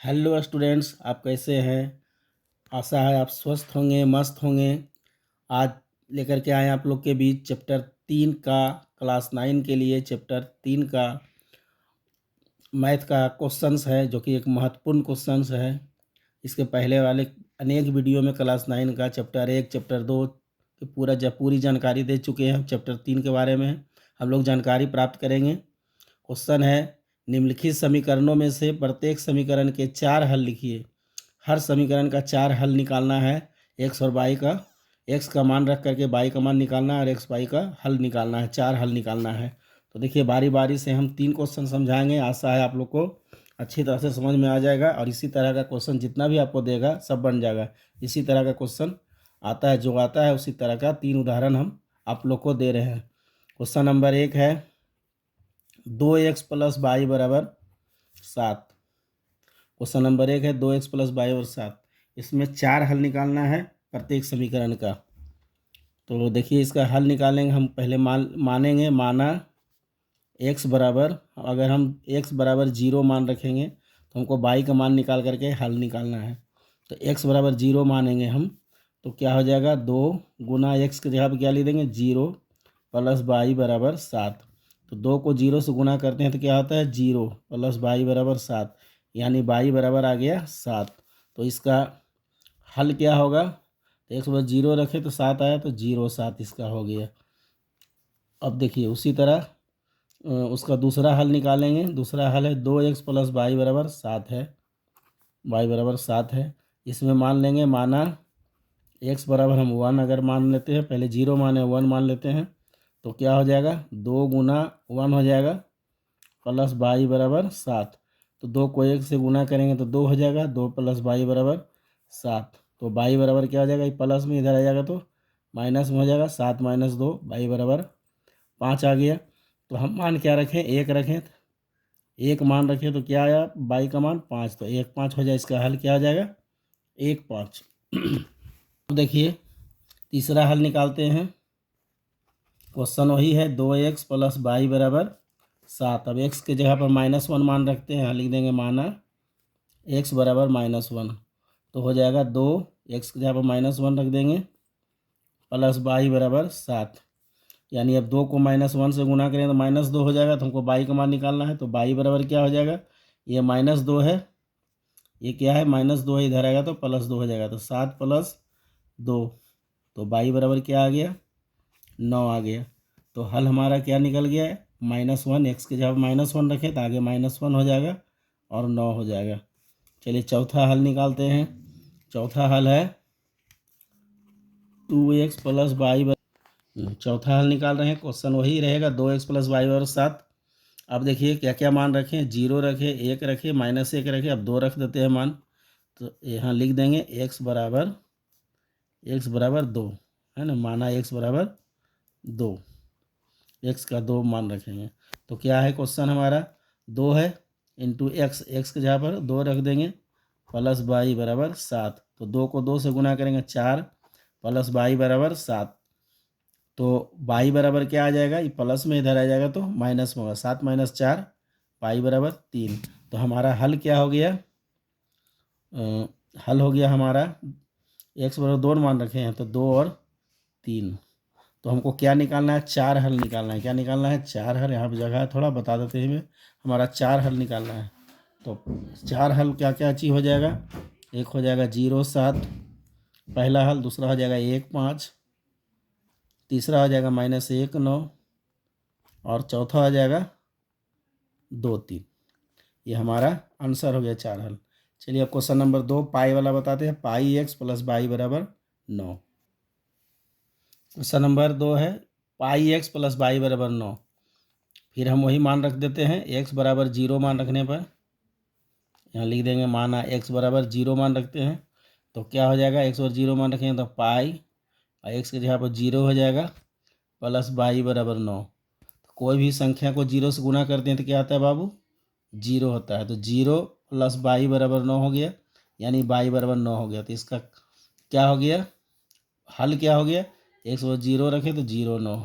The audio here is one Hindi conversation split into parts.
हेलो स्टूडेंट्स, आप कैसे हैं। आशा है आप स्वस्थ होंगे, मस्त होंगे। आज लेकर के आए आप लोग के बीच चैप्टर 3 का, क्लास 9 के लिए चैप्टर 3 का मैथ का क्वेश्चंस है, जो कि एक महत्वपूर्ण क्वेश्चंस है। इसके पहले वाले अनेक वीडियो में क्लास 9 का चैप्टर 1 चैप्टर 2 की पूरी जानकारी दे चुके हैं। चैप्टर 3 के बारे में हम लोग जानकारी प्राप्त करेंगे। क्वेश्चन है, निम्नलिखित समीकरणों में से प्रत्येक समीकरण के 4 हल लिखिए। हर समीकरण का 4 हल निकालना है। एक्स और वाई का, एक्स का मान रख करके वाई का मान निकालना है और एक्स वाई का हल निकालना है। 4 हल निकालना है। तो देखिए, बारी बारी से हम 3 क्वेश्चन समझाएंगे। आशा है आप लोग को अच्छी तरह से समझ में आ जाएगा और इसी तरह का क्वेश्चन जितना भी आपको देगा सब बन जाएगा। इसी तरह का क्वेश्चन आता है, जो आता है उसी तरह का 3 उदाहरण हम आप लोग को दे रहे हैं। क्वेश्चन नंबर 1 है 2x प्लस वाई बराबर 7। क्वेश्चन नंबर 1 है 2x प्लस वाई और 7। इसमें 4 हल निकालना है प्रत्येक समीकरण का। तो देखिए, इसका हल निकालेंगे हम। पहले मानेंगे, माना x बराबर, अगर हम x बराबर 0 मान रखेंगे तो हमको y का मान निकाल करके हल निकालना है। तो x बराबर 0 मानेंगे हम, तो क्या हो जाएगा, 2 गुना x के जगह पर क्या लिख देंगे, 0 प्लस y बराबर 7। तो 2 को 0 से गुना करते हैं तो क्या होता है, 0 प्लस y बराबर 7, यानी y बराबर आ गया 7। तो इसका हल क्या होगा, तो x बराबर 0 रखे तो 7 आया, तो 0 7 इसका हो गया। अब देखिए, उसी तरह उसका दूसरा हल निकालेंगे। दूसरा हल है 2x प्लस वाई बराबर 7 है। वाई बराबर 7 है। इसमें मान लेंगे, माना x बराबर हम 1 अगर मान लेते हैं, पहले 0 माने 1 मान लेते हैं, तो क्या हो जाएगा, 2 गुना 1 हो जाएगा प्लस वाई बराबर 7। तो 2 को 1 से गुना करेंगे तो 2 हो जाएगा, 2 प्लस वाई बराबर 7। तो वाई बराबर क्या हो जाएगा, प्लस में इधर आ जाएगा तो माइनस में हो जाएगा, 7 माइनस 2 वाई बराबर 5 आ गया। तो हम मान क्या रखें, 1 रखें। 1 मान रखें तो क्या आया, वाई का मान 5, तो 1 5 हो जाए। इसका हल क्या हो जाएगा, 1 5। अब देखिए, तीसरा हल निकालते हैं। क्वेश्चन वही है 2x प्लस वाई बराबर 7। अब x के जगह पर -1 मान रखते हैं। लिख देंगे, माना x बराबर -1। तो हो जाएगा 2, x के जगह पर -1 रख देंगे, प्लस वाई बराबर 7। यानी अब 2 को -1 से गुना करें तो -2 हो जाएगा। तो हमको वाई का मान निकालना है। तो वाई बराबर क्या हो जाएगा, ये -2 है, ये क्या है, -2 है, इधर आएगा तो +2 हो जाएगा। तो 7 प्लस 2, तो वाई बराबर क्या आ गया, 9 आ गया। तो हल हमारा क्या निकल गया है, -1। एक्स के जब -1 रखें तो आगे -1 हो जाएगा और 9 हो जाएगा। चलिए चौथा हल निकालते हैं। चौथा हल है 2x प्लस वाई। चौथा हल निकाल रहे हैं। क्वेश्चन वही रहेगा 2x प्लस वाई बराबर 7। अब देखिए क्या क्या मान रखें, 0 रखें, 1 रखें, -1 रखें, अब 2 रख देते हैं मान। तो यहाँ लिख देंगे x बराबर 2 है ना, माना x बराबर 2, x का 2 मान रखेंगे। तो क्या है क्वेश्चन हमारा, 2 है इंटू एक्स, एक्स के जगह पर 2 रख देंगे, प्लस वाई बराबर 7। तो 2 को 2 से गुना करेंगे, 4 प्लस वाई बराबर 7। तो वाई बराबर क्या आ जाएगा, ये प्लस में इधर आ जाएगा तो माइनस में होगा, 7 माइनस 4, वाई बराबर 3। तो हमारा हल क्या हो गया, हल हो गया हमारा, एक्स बराबर 2 मान रखे हैं तो 2 और 3। तो हमको क्या निकालना है, 4 हल निकालना है। क्या निकालना है, 4 हल। यहाँ पर जगह है, थोड़ा बता देते हैं हमें, हमारा 4 हल निकालना है। तो 4 हल क्या क्या चीज़ हो जाएगा, एक हो जाएगा 0 7 पहला हल, दूसरा हो जाएगा 1 5, तीसरा हो जाएगा -1 9 और चौथा हो जाएगा 2 3। ये हमारा आंसर हो गया 4 हल। चलिए अब क्वेश्चन नंबर 2 पाई वाला बताते हैं। पाई x प्लस वाई बराबर 9। क्वेश्चन नंबर 2 है पाई x प्लस वाई बराबर 9। फिर हम वही मान रख देते हैं, x बराबर 0 मान रखने पर यहाँ लिख देंगे, माना x बराबर 0 मान रखते हैं तो क्या हो जाएगा, x और 0 मान रखेंगे तो पाई और x के जगह पर 0 हो जाएगा प्लस वाई बराबर 9। तो कोई भी संख्या को 0 से गुना करते हैं तो क्या आता है बाबू, 0 होता है। तो 0 प्लस वाई बराबर 9 हो गया, यानी वाई बराबर 9 हो गया। तो इसका क्या हो गया, हल क्या हो गया, x और 0 रखे तो 0 9,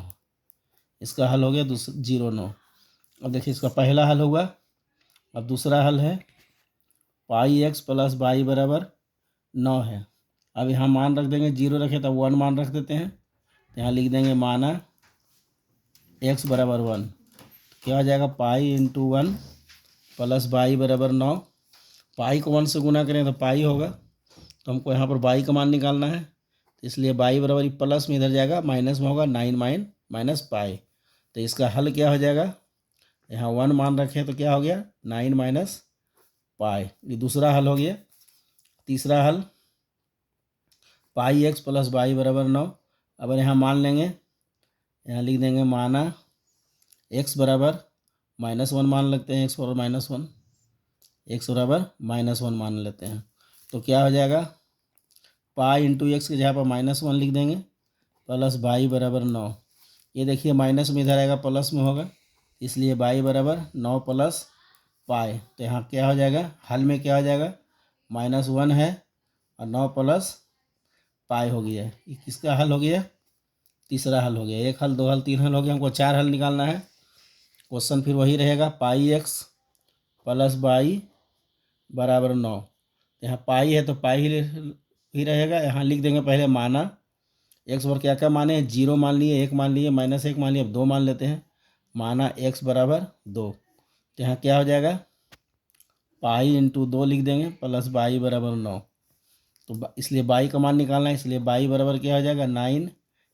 इसका हल हो गया 0 9। अब देखिए, इसका पहला हल होगा। अब दूसरा हल है पाई एक्स प्लस बाई बराबर 9 है। अब यहाँ मान रख देंगे, जीरो रखे तो 1 मान रख देते हैं, तो यहाँ लिख देंगे माना एक्स बराबर 1। क्या हो जाएगा, पाई इंटू 1 प्लस बाई बराबर 9। पाई को 1 से गुना करें तो पाई होगा, तो हमको यहाँ पर बाई का मान निकालना है, इसलिए बाई बराबर प्लस में इधर जाएगा, माइनस में होगा 9 माइनस पाई। तो इसका हल क्या हो जाएगा, यहाँ 1 मान रखें तो क्या हो गया 9 माइनस पाई, ये दूसरा हल हो गया। तीसरा हल पाई एक्स प्लस बाई बराबर 9। अब यहाँ मान लेंगे, यहाँ लिख देंगे माना एक्स बराबर -1 मान लेते हैं, एक्स बराबर -1, एक्स बराबर -1 मान लेते हैं। तो क्या हो जाएगा, पाई इंटू एक्स के जगह पर -1 लिख देंगे प्लस बाई बराबर 9। ये देखिए माइनस में इधर आएगा प्लस में होगा, इसलिए बाई बराबर 9 प्लस पाई। तो यहाँ क्या हो जाएगा, हल में क्या हो जाएगा, -1 है और 9 प्लस पाई हो गया। ये किसका हल हो गया, तीसरा हल हो गया। 1 हल, 2 हल, 3 हल हो गया, हमको 4 हल निकालना है। क्वेश्चन फिर वही रहेगा, पाई एक्स प्लस बाई बराबर 9। यहाँ पाई है तो पाई ही रहेगा। यहाँ लिख देंगे पहले माना एक्स पर क्या क्या माने, 0 मान लिए, 1 मान लिए, -1 मान लिए, अब 2 मान लेते हैं, माना एक्स बराबर 2। तो यहाँ क्या हो जाएगा, पाई इंटू 2 लिख देंगे प्लस बाई बराबर 9। तो इसलिए बाई का मान निकालना है, इसलिए बाई बराबर क्या हो जाएगा 9,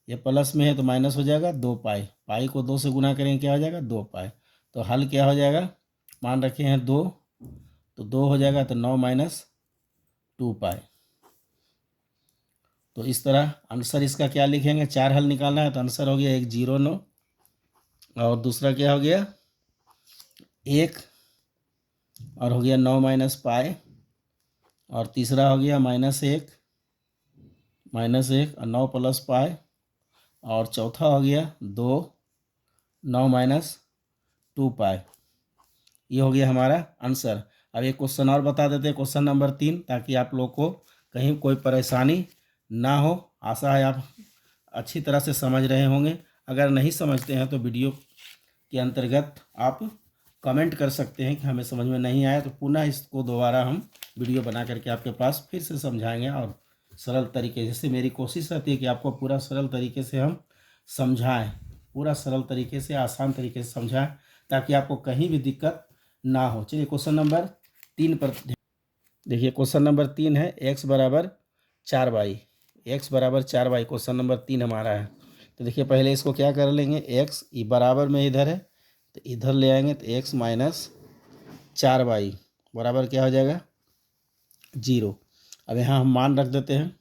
ये प्लस में है तो माइनस हो जाएगा 2 पाई, पाई को 2 से गुना करेंगे क्या हो जाएगा 2 पाई। तो हल क्या हो जाएगा, मान रखे हैं 2, तो 2 हो जाएगा, तो 9 माइनस 2 पाई। तो इस तरह आंसर इसका क्या लिखेंगे, 4 हल निकालना है, तो आंसर हो गया 109, और दूसरा क्या हो गया 1, और हो गया 9 माइनस पाई, और तीसरा हो गया -1 और 9 प्लस पाई, और चौथा हो गया 2 9 माइनस 2 पाई। ये हो गया हमारा आंसर। अब एक क्वेश्चन और बता देते हैं, क्वेश्चन नंबर 3, ताकि आप लोग को कहीं कोई परेशानी ना हो। आशा है आप अच्छी तरह से समझ रहे होंगे। अगर नहीं समझते हैं तो वीडियो के अंतर्गत आप कमेंट कर सकते हैं कि हमें समझ में नहीं आया, तो पुनः इसको दोबारा हम वीडियो बना करके आपके पास फिर से समझाएंगे, और सरल तरीके, जैसे मेरी कोशिश रहती है कि आपको पूरा सरल तरीके से हम समझाएं, पूरा सरल तरीके से, आसान तरीके से समझाएं, ताकि आपको कहीं भी दिक्कत ना हो। चलिए क्वेश्चन नंबर 3 पर देखिए। क्वेश्चन नंबर 3 है एक्स बराबर 4 बाई, एक्स बराबर 4 बाई, क्वेश्चन नंबर 3 हमारा है। तो देखिए पहले इसको क्या कर लेंगे, एक्स बराबर में इधर है तो इधर ले आएंगे, तो एक्स माइनस 4 बाई बराबर क्या हो जाएगा 0। अब यहाँ हम मान रख देते हैं,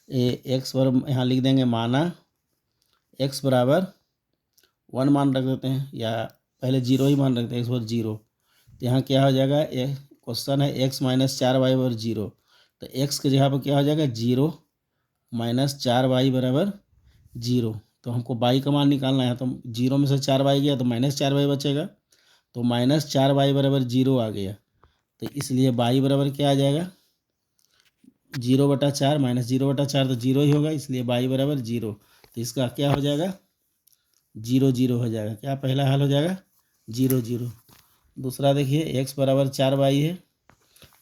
ये एक्स बराबर यहाँ लिख देंगे माना एक्स बराबर 1 मान रख देते हैं, या पहले 0 ही मान रखते हैं, एक्स बराबर 0। तो यहाँ क्या हो जाएगा, क्वेश्चन है एक्स माइनस 4 वाई बराबर 0, तो एक्स के जगह पर क्या हो जाएगा 0 माइनस 4 वाई बराबर 0। तो हमको बाई का मान निकालना है, तो 0 में से 4 वाई गया तो -4 वाई बचेगा, तो -4 वाई बराबर 0 आ गया। तो इसलिए बाई बराबर क्या आ जाएगा 0/4, -0/4 तो 0 ही होगा, इसलिए बाई बराबर 0। तो इसका क्या हो जाएगा 0 0 हो जाएगा। क्या पहला हल हो जाएगा 0 0। दूसरा देखिए एक्स बराबर 4 बाई है।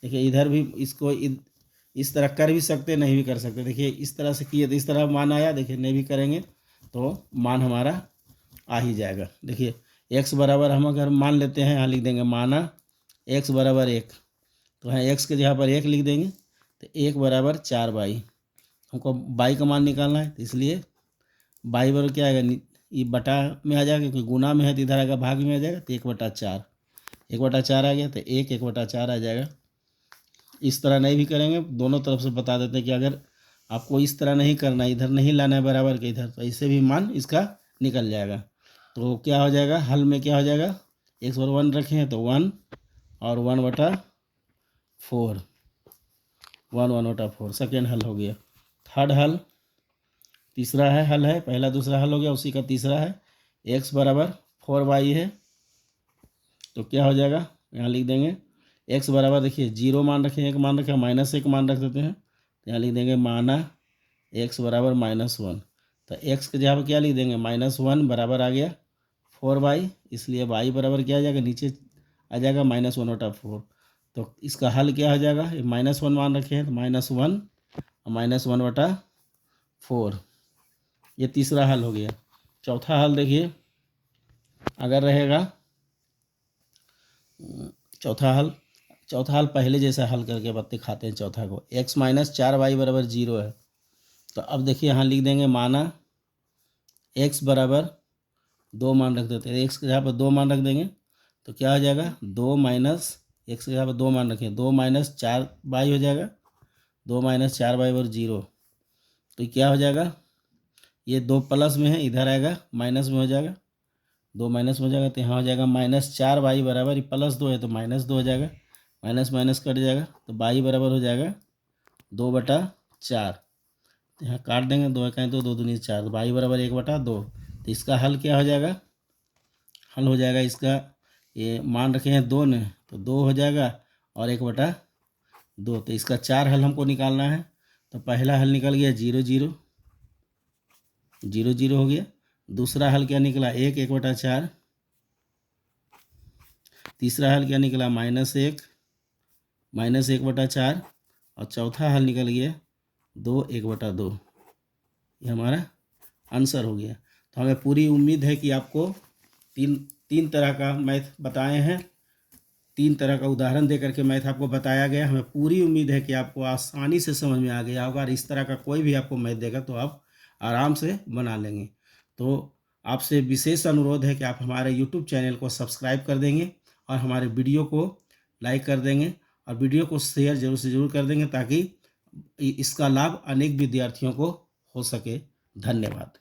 देखिए इधर भी इसको इस तरह कर भी सकते, नहीं भी कर सकते। देखिए इस तरह से किए तो इस तरह मान आया, देखिए नहीं भी करेंगे तो मान हमारा आ ही जाएगा। देखिए एक्स बराबर हम अगर मान लेते हैं, यहाँ लिख देंगे माना एक्स बराबर 1, तो यहाँ एक्स के जगह पर 1 लिख देंगे, तो 1 बराबर 4 बाई। हमको बाई का मान निकालना है, तो इसलिए बाई बराबर क्या आएगा, ये बटा में आ जाएगा, क्योंकि गुना में है तो इधर आएगा भाग में आ जाएगा, तो 1/4, 1/4 आ गया, तो 1/4 आ जाएगा। इस तरह नहीं भी करेंगे, दोनों तरफ से बता देते हैं कि अगर आपको इस तरह नहीं करना, इधर नहीं लाना है बराबर के इधर, तो ऐसे भी मान इसका निकल जाएगा। तो क्या हो जाएगा, हल में क्या हो जाएगा, एक्स बराबर 1 रखे हैं तो 1 और 1/4, 1/4 सेकेंड हल हो गया। थर्ड हल, तीसरा है हल है, पहला दूसरा हल हो गया, उसी का तीसरा है। एक्स बराबर 4 बाई है, तो क्या हो जाएगा, यहाँ लिख देंगे एक्स बराबर, देखिए 0 मान रखें, 1 मान रखें, -1 मान रख देते हैं, तो यहाँ लिख देंगे माना एक्स बराबर -1। तो एक्स के जगह पर क्या लिख देंगे -1 बराबर आ गया 4 बाई, इसलिए बाई बराबर क्या आ जाएगा, नीचे आ जाएगा -1/4। तो इसका हल क्या हो जाएगा, ये -1 मान रखे हैं तो -1 और -1/4, ये तीसरा हल हो गया। चौथा हल देखिए, अगर रहेगा चौथा हल पहले जैसा हल करके बत्ती खाते हैं। चौथा को x - 4y = 0 है, तो अब देखिए यहाँ लिख देंगे, माना x = 2 मान रख देते हैं। x के जगह पर 2 मान रख देंगे तो क्या हो जाएगा, 2 माइनस x के जगह पर 2 मान रखें, 2 - 4y हो जाएगा, 2 - 4y = 0। तो क्या हो जाएगा, ये 2 प्लस में है, इधर आएगा माइनस में हो जाएगा, 2 माइनस में हो जाएगा, तो यहाँ हो जाएगा -4y बराबर, ये +2 है तो -2 हो जाएगा, माइनस माइनस कट जाएगा, तो y बराबर हो जाएगा 2/4। तो यहाँ काट देंगे, 2 कहें तो 2 दूनी 4, तो y बराबर 1/2। तो इसका हल क्या हो जाएगा, हल हो जाएगा इसका, ये मान रखे हैं 2 ने, तो 2 हो जाएगा और 1/2। तो इसका 4 हल हमको निकालना है। तो पहला हल निकल गया 0 0 0 0 हो गया। दूसरा हल क्या निकला, 1 1/4। तीसरा हल क्या निकला, -1 -1/4। और चौथा हल निकल गया 2 1/2। ये हमारा आंसर हो गया। तो हमें पूरी उम्मीद है कि आपको तीन तरह का मैथ बताए हैं, 3 तरह का उदाहरण दे करके मैथ आपको बताया गया। हमें पूरी उम्मीद है कि आपको आसानी से समझ में आ गया होगा, और इस तरह का कोई भी आपको मैथ देगा तो आप आराम से बना लेंगे। तो आपसे विशेष अनुरोध है कि आप हमारे यूट्यूब चैनल को सब्सक्राइब कर देंगे और हमारे वीडियो को लाइक कर देंगे और वीडियो को शेयर जरूर से जरूर कर देंगे, ताकि इसका लाभ अनेक विद्यार्थियों को हो सके। धन्यवाद।